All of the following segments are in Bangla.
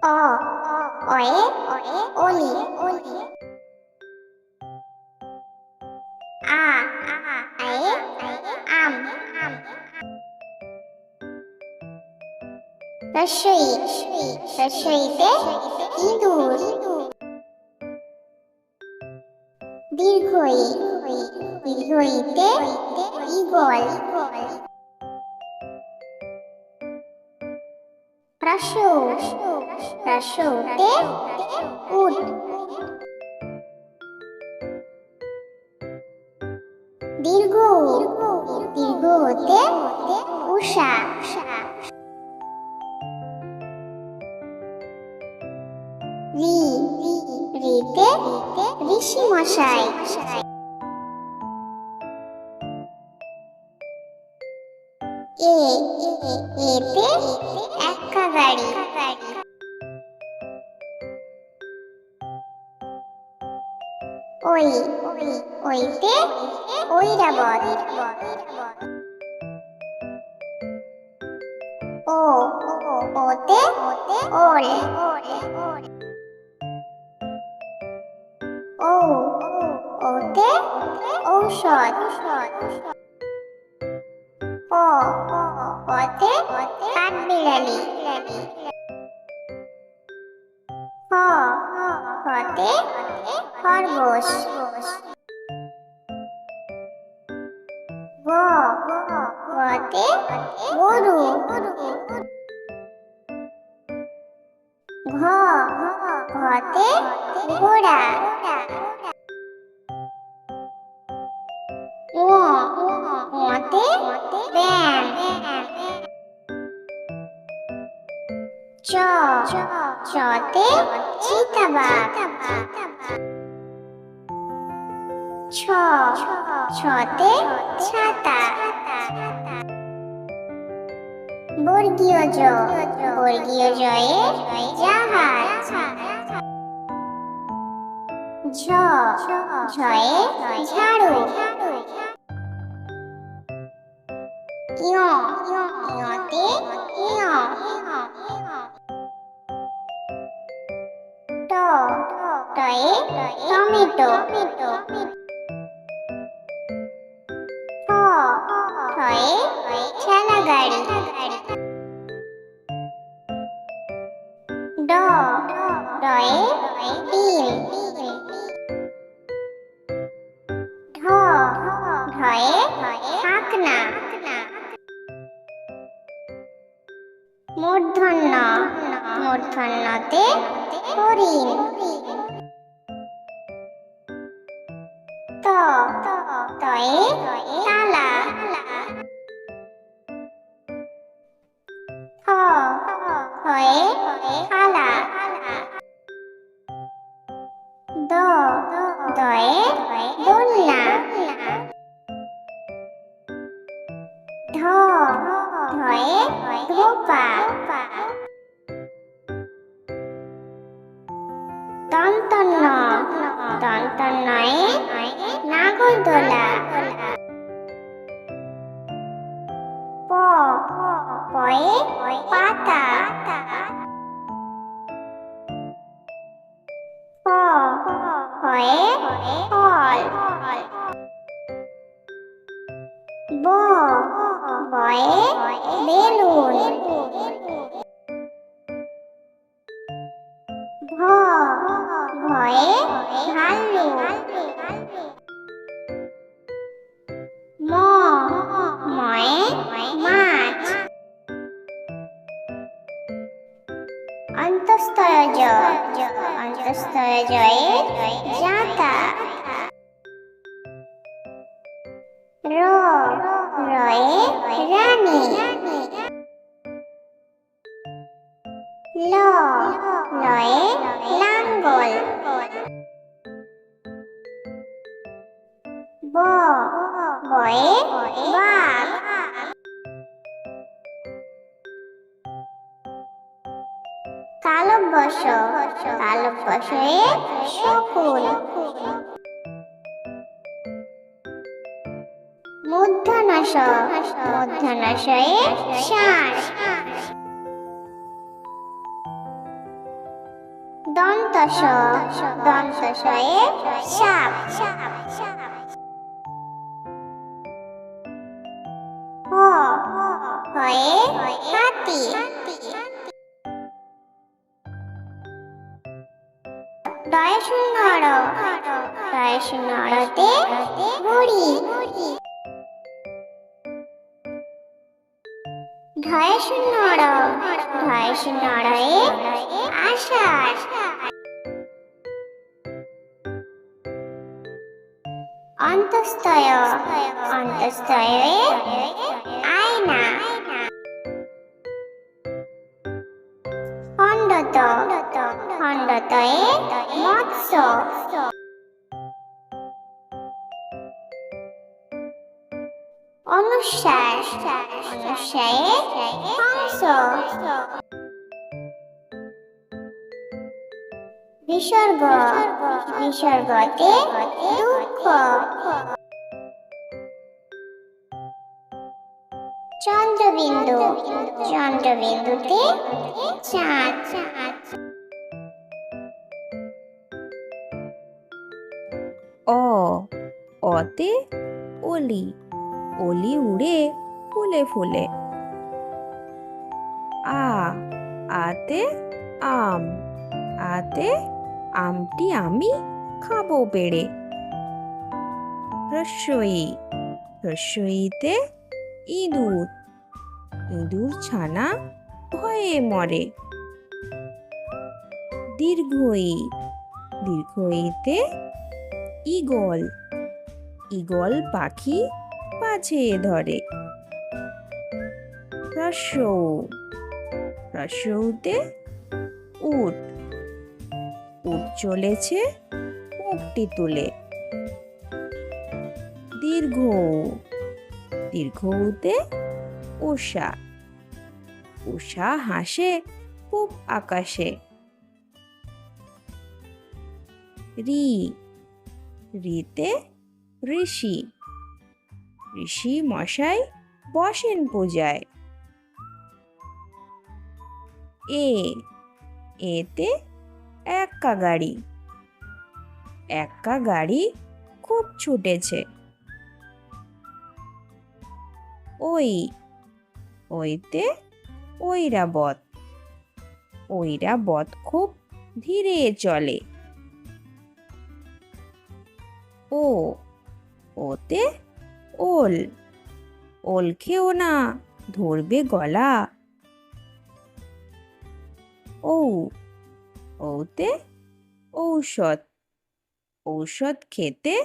অ অয়ে অলি আ আয়ে আম রসই রসইতে ইঁদুর দীর্ঘই দীর্ঘইতে ঈগল রসৌ রসৌতে উট দীর্ঘ দীর্ঘতে উষা রি রিতে ঋষি মশাই এ এতে এক্কা গাড়ি ওই ওইতে ঐরাবত ও ওতে ওল ও ওতে ঔষধ ও ওতে কাঠবিড়ালি হ হতে খরগোশ গ গতে গরু ঘ ঘতে ঘোড়া ঙ ঙতে ব্যাঙ চ চতে চিতাবাঘ ছ ছতে ছাতা বর্গীয় জ বর্গীয় জয়ে জাহাজ ঝ ঝয়ে ঝাড়ু ঞ ঞতে ইয় ট টয়ে টমেটো ঠ ঠয়ে ঠেলা গাড়ি ড ডয়ে ডিম ঢ ঢয়ে ঢাকনা মূর্ধন্য মূর্ধন্যতে হরিণ ত তয়ে তালা থ থয়ে থালা দ দয়ে দোলনা ধ ধয়ে ধোপা দন্তন্য দন্তন্যয়ে নাগরদোলা প পয়ে পাতা ফ ফয়ে ফল ব বয়ে বেলুন ভ ভয়ে ভাল্লুক ম ময়ে মাছ অন্তঃস্থলজ অন্তঃস্থলজয়ে জাতা র রয়ে রানী ল লয়ে লাঙ্গল ব বয়ে বাঘ তালব্যস্য তালব্যস্যয়ে শকুন মূর্ধন্যস মূর্ধন্যসয়ে ষাঁড় দন্ত স দন্ত সয়ে সাপ হ হয়ে হাতি ডয় শূন্য র ডয় শূন্য রতে ঘুড়ি ঢয় শূন্য র ঢয় শূন্য রয়ে আষাঢ় অন্তস্তয় অন্তস্তয়ে আয়না খণ্ডত খণ্ডতয়ে মৎস্য অনুস্বার অনুস্বারে হংস বিসর্গ বিসর্গতে দুঃখ চন্দ্রবিন্দু চন্দ্রবিন্দুতে চাঁদ অ অতে অলি অলি উড়ে ফুলে ফুলে আ আতে আম আতে আমটি আমি খাবো পেড়ে রস্বই রস্বইতে ইঁদুর ইঁদুর ছানা ভয়ে মরে দীর্ঘই দীর্ঘইতে ঈগল ঈগল পাখি পাছে ধরে রস্যৌ রস্যৌতে উট উট চলেছে মুখটি তুলে দীর্ঘ দীর্ঘতে উষা উষা হাসে খুব আকাশে রি রিতে ঋষি ঋষি মশাই বসেন পূজায় এ এতে এক্কা গাড়ি এক্কা গাড়ি খুব ছুটেছে ওই ওইতে ঐরাবত ঐরাবত খুব ধীরে চলে ও ওতে ওল ওল খেও না ধরবে গলা ও ওতে ঔষধ ঔষধ খেতে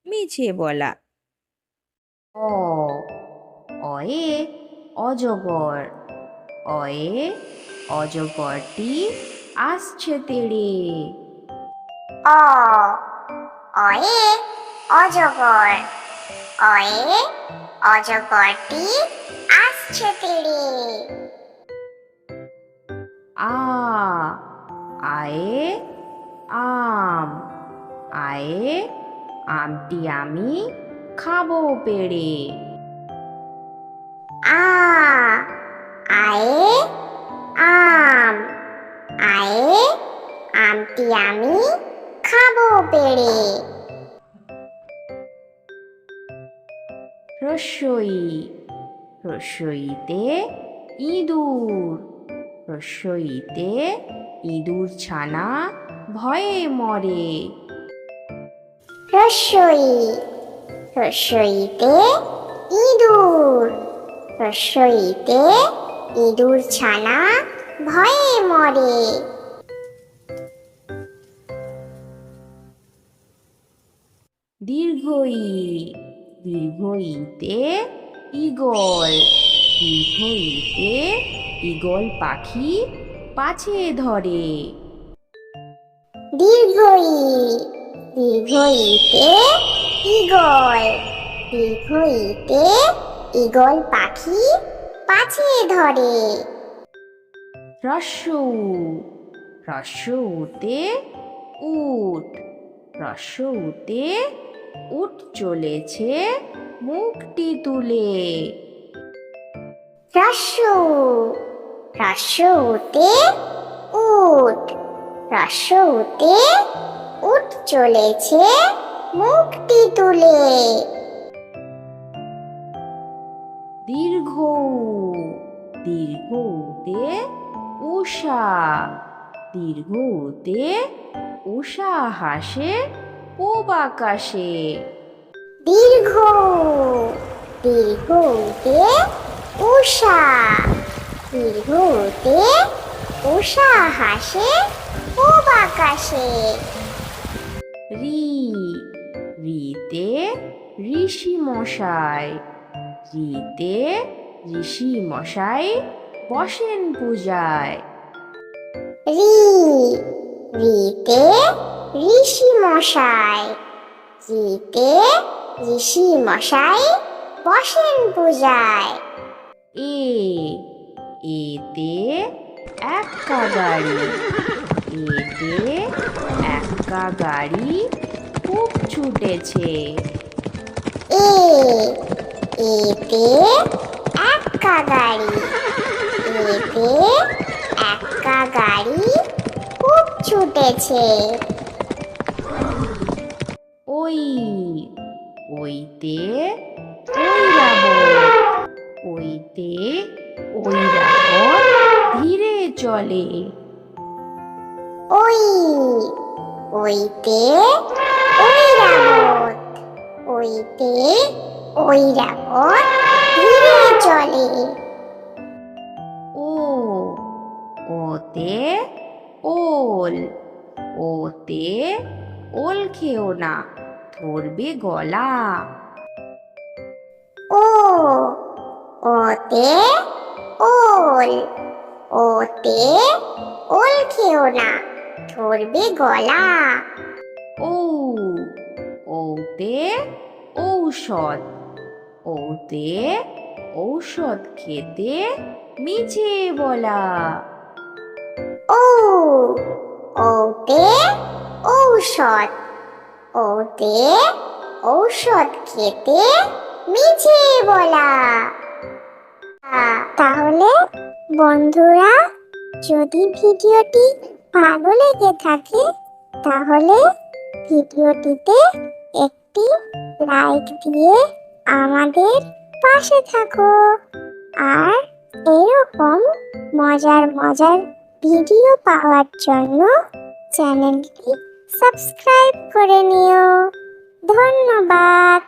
মিছে বলা অ অয়ে অজগর অয়ে অজগরটি আসছে তেড়ে অ অয়ে অজগর অয়ে অজগরটি আসছে তেড়ে আ আয়ে আম আয়ে আমটি আমি খাবো পেড়ে আ আয়ে আম আয়ে আমটি আমি খাবো পেড়ে রস্বই রস্বইতে ইঁদুর রস্বইতে ইঁদুর ছানা ভয়ে মরে রস্বই রস্বইতে ইঁদুর রস্বইতে ইঁদুর ছানা ভয়ে মরে দীর্ঘই দীর্ঘইতে ঈগল দীর্ঘইতে ঈগল পাখি পাছে ধরে দীর্ঘই দীর্ঘইতে ঈগল দীর্ঘইতে ঈগল পাখি পাছে ধরে রস্যৌ রস্যৌতে উট রস্যৌতে উট চলেছে মুখটি তুলে রস্যৌ রস্যৌতে উট রস্যউতে উট চলেছে মুখটি তুলে। দীর্ঘ উ, দীর্ঘ উতে উষা, দীর্ঘ উতে উষা হাসে পূব আকাশে। দীর্ঘ উ, দীর্ঘ উতে উষা, দীর্ঘ উতে উষা হাসে পূব আকাশে। রি, রিতে ঋষি মশাই, রিতে ঋষি মশাই বসেন পূজায়। রি, রিতে ঋষি মশাই, রিতে ঋষি মশাই বসেন পূজায়। এ, এতে এক্কা গাড়ি, এতে এক্কা গাড়ি খুব ছুটেছে। এ, এতে এক্কা গাড়ি, এতে এক্কা গাড়ি খুব ছুটেছে। ওই, ওইতে ঐরাবত, ওইতে ঐরাবত ধীরে চলে। ওই, ওইতে ঐরাবত, ওইতে ঐরাবত ধীরে চলে। ও, ওতে ওল, ওতে ওল খেও না ধরবে গলা। ও, ওতে ওল, ওতে ওল খেও না ধরবে গলা। ও, ওতে ঔষধ, ওতে ঔষধ খেতে মিছে বলা। ও, ওতে ঔষধ, ওতে ঔষধ খেতে মিছে বলা। তাহলে বন্ধুরা, যদি ভিডিওটি ভালো লেগে থাকে তাহলে ভিডিওটিতে একটি লাইক দিয়ে আমাদের পাশে থাকো। আর এরকম মজার মজার ভিডিও পাওয়ার জন্য চ্যানেলটি সাবস্ক্রাইব করে নিও। ধন্যবাদ।